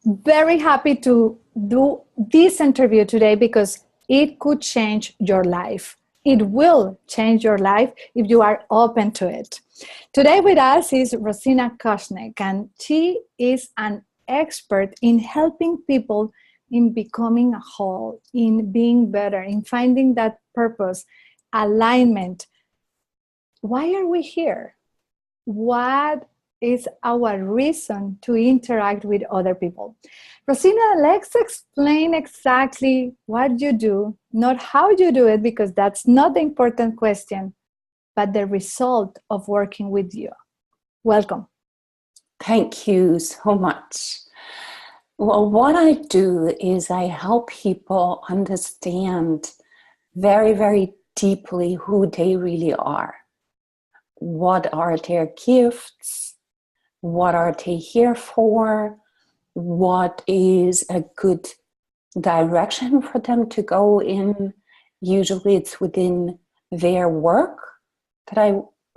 very happy to do this interview today because it could change your life. It will change your life if you are open to it. Today with us is Rosine Kushnick, and she is an expert in helping people in becoming whole, in being better, in finding that purpose, alignment. Why are we here? What is our reason to interact with other people? Rosina, let's explain exactly what you do, not how you do it, because that's not the important question, but the result of working with you. Welcome. Thank you so much. Well, what I do is I help people understand very, very deeply who they really are. What are their gifts? What are they here for? What is a good direction for them to go in? Usually it's within their work that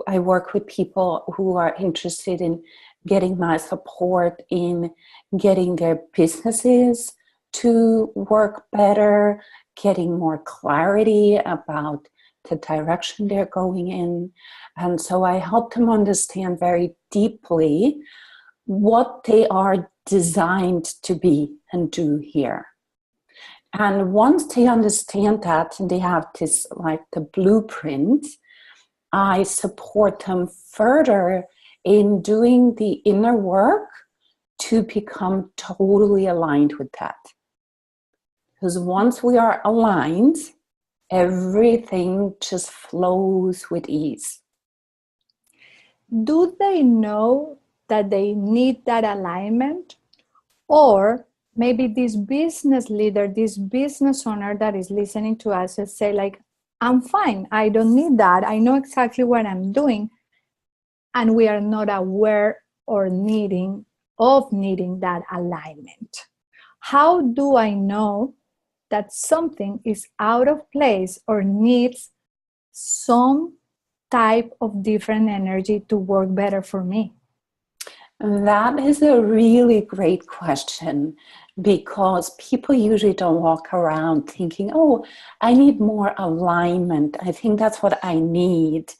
I work with people who are interested in getting my support in getting their businesses to work better, getting more clarity about the direction they're going in. And so I help them understand very deeply what they are designed to be and do here. And once they understand that and they have this, like the blueprint, I support them further in doing the inner work to become totally aligned with that. Because once we are aligned, everything just flows with ease. Do they know that they need that alignment? Or maybe this business leader, this business owner that is listening to us will say like, I'm fine, I don't need that. I know exactly what I'm doing. And we are not aware or needing that alignment. How do I know that something is out of place or needs some type of different energy to work better for me? That is a really great question, because people usually don't walk around thinking, oh, I need more alignment. I think that's what I need.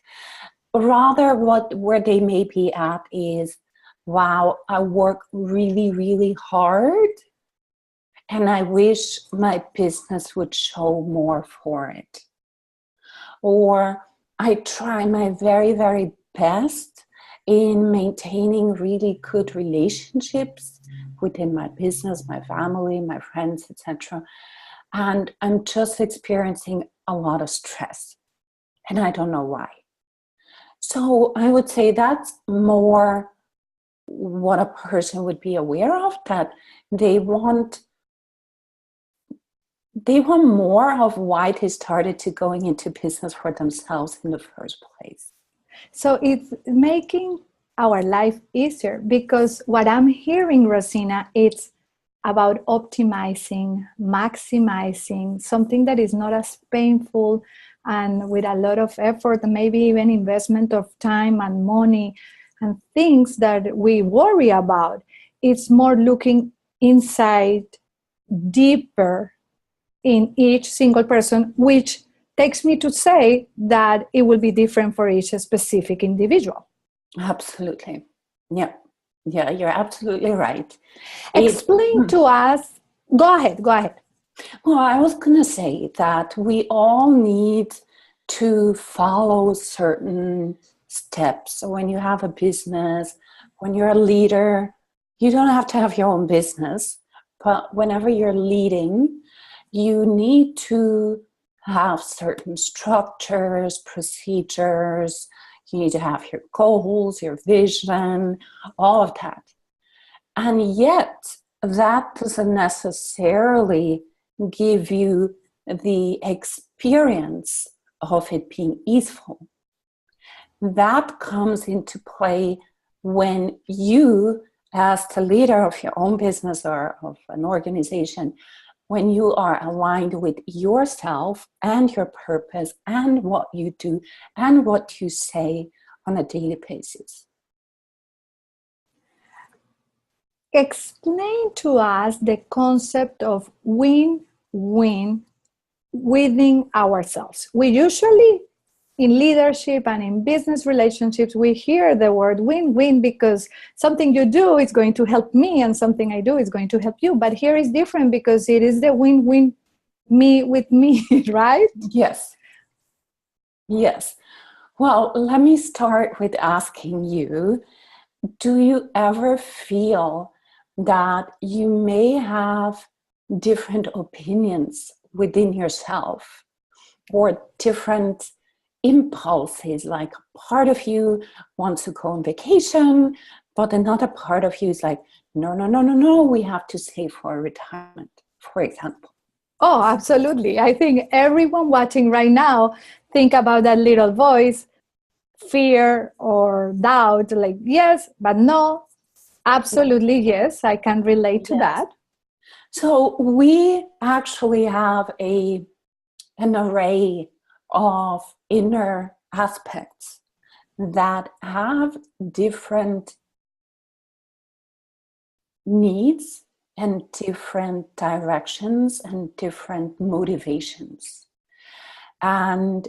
Rather, where they may be at is, wow, I work really, really hard and I wish my business would show more for it. Or I try my very, very best in maintaining really good relationships within my business, my family, my friends, etc. And I'm just experiencing a lot of stress and I don't know why. So I would say that's more what a person would be aware of, that they want more of why they started to going into business for themselves in the first place. So it's making our life easier, because what I'm hearing, Rosina, it's about optimizing, maximizing something that is not as painful and with a lot of effort and maybe even investment of time and money and things that we worry about. It's more looking inside, deeper in each single person, which takes me to say that it will be different for each specific individual. Absolutely. Yeah, you're absolutely right. Explain to us. Go ahead. Well, I was going to say that we all need to follow certain steps. So when you have a business, when you're a leader, you don't have to have your own business, but whenever you're leading, you need to have certain structures, procedures. You need to have your goals, your vision, all of that. And yet, that doesn't necessarily give you the experience of it being easeful. That comes into play when you, as the leader of your own business or of an organization, when you are aligned with yourself and your purpose and what you do and what you say on a daily basis. explain to us the concept of win-win within ourselves. We usually, in leadership and in business relationships, we hear the word win-win because something you do is going to help me and something I do is going to help you. But here is different because it is the win-win, me with me, right? Yes. Yes. Well, let me start with asking you, do you ever feel that you may have different opinions within yourself or different impulses? Like part of you wants to go on vacation, but another part of you is like, no, we have to save for retirement, for example. Oh, absolutely. I think everyone watching right now, think about that little voice, fear or doubt, like, yes, but no. Absolutely, yes. I can relate to that. So we actually have an array of inner aspects that have different needs and different directions and different motivations. And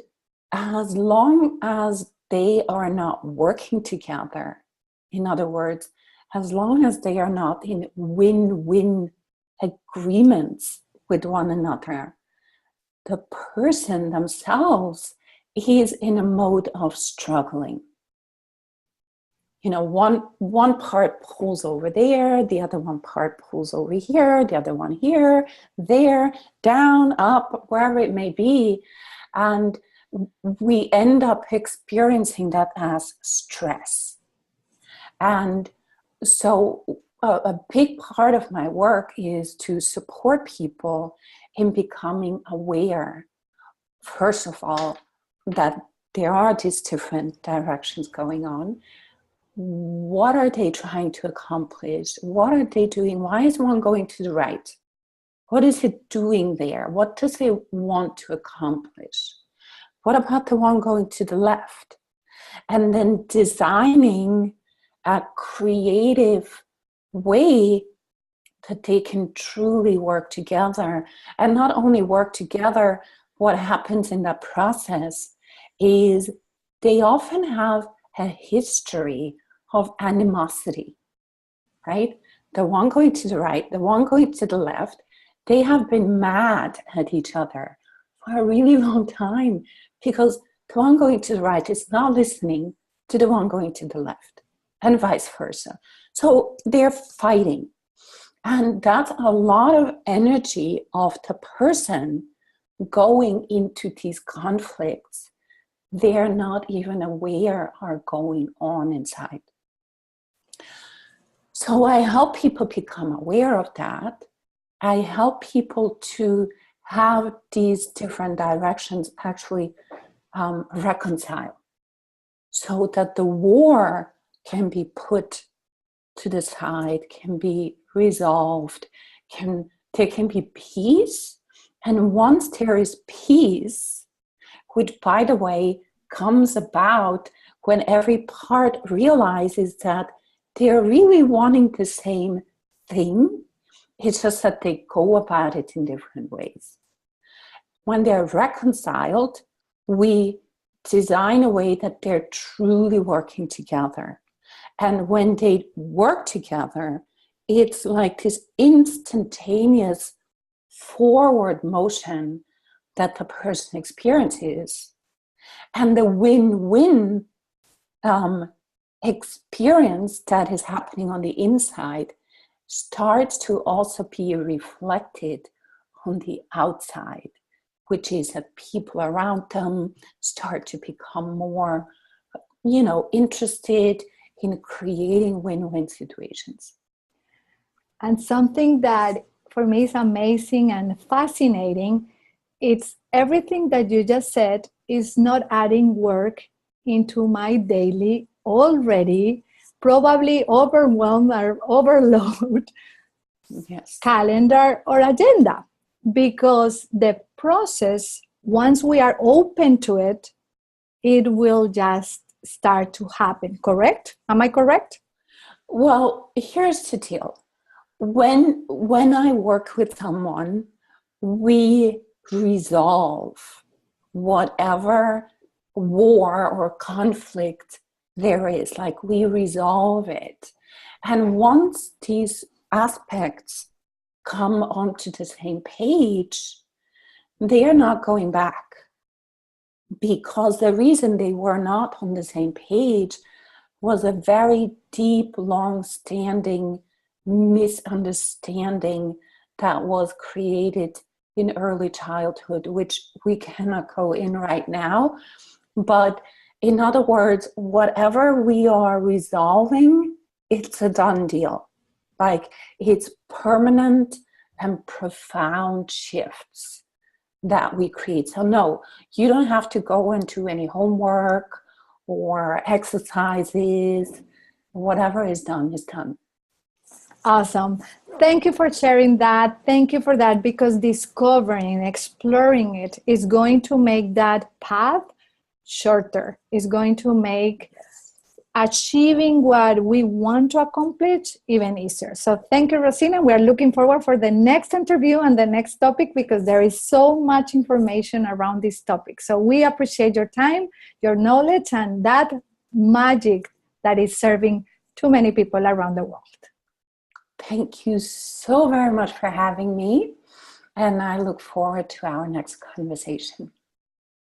as long as they are not working together, in other words, as long as they are not in win-win agreements with one another, the person themselves is in a mode of struggling. You know, one part pulls over there, the other one part pulls over here, the other one here, there, down, up, wherever it may be. And we end up experiencing that as stress. And so a big part of my work is to support people in becoming aware, first of all, that there are these different directions going on. What are they trying to accomplish? What are they doing? Why is one going to the right? What is it doing there? What does it want to accomplish? What about the one going to the left? And then designing a creative way that they can truly work together. And not only work together, what happens in that process is they often have a history of animosity, right? The one going to the right, the one going to the left, they have been mad at each other for a really long time because the one going to the right is not listening to the one going to the left, and vice versa. So they're fighting. And that's a lot of energy of the person going into these conflicts. They're not even aware are going on inside. So I help people become aware of that. I help people to have these different directions actually reconcile, so that the war can be put to the side, can be resolved, there can be peace. And once there is peace, which, by the way, comes about when every part realizes that they're really wanting the same thing, it's just that they go about it in different ways. When they're reconciled, we design a way that they're truly working together. And when they work together, it's like this instantaneous forward motion that the person experiences. And the win-win experience that is happening on the inside starts to also be reflected on the outside, which is that people around them start to become more, interested in creating win-win situations. And something that for me is amazing and fascinating, it's everything that you just said is not adding work into my daily, already probably overwhelmed or overload calendar or agenda. Because the process, once we are open to it, it will just start to happen, correct? Am I correct? Well, here's the deal. When I work with someone, we resolve whatever war or conflict there is. Like, we resolve it. And once these aspects come onto the same page, they are not going back. Because the reason they were not on the same page was a very deep, long-standing misunderstanding that was created in early childhood, which we cannot go in right now. But in other words, whatever we are resolving, it's a done deal. Like, it's permanent and profound shifts that we create. So no, you don't have to go into any homework or exercises. Whatever is done is done. Awesome. Thank you for sharing that. Thank you for that, because discovering, exploring it is going to make that path shorter. It's going to make achieving what we want to accomplish even easier. So thank you, Rosine. We are looking forward for the next interview and the next topic, because there is so much information around this topic. So we appreciate your time, your knowledge, and that magic that is serving too many people around the world. Thank you so very much for having me, and I look forward to our next conversation.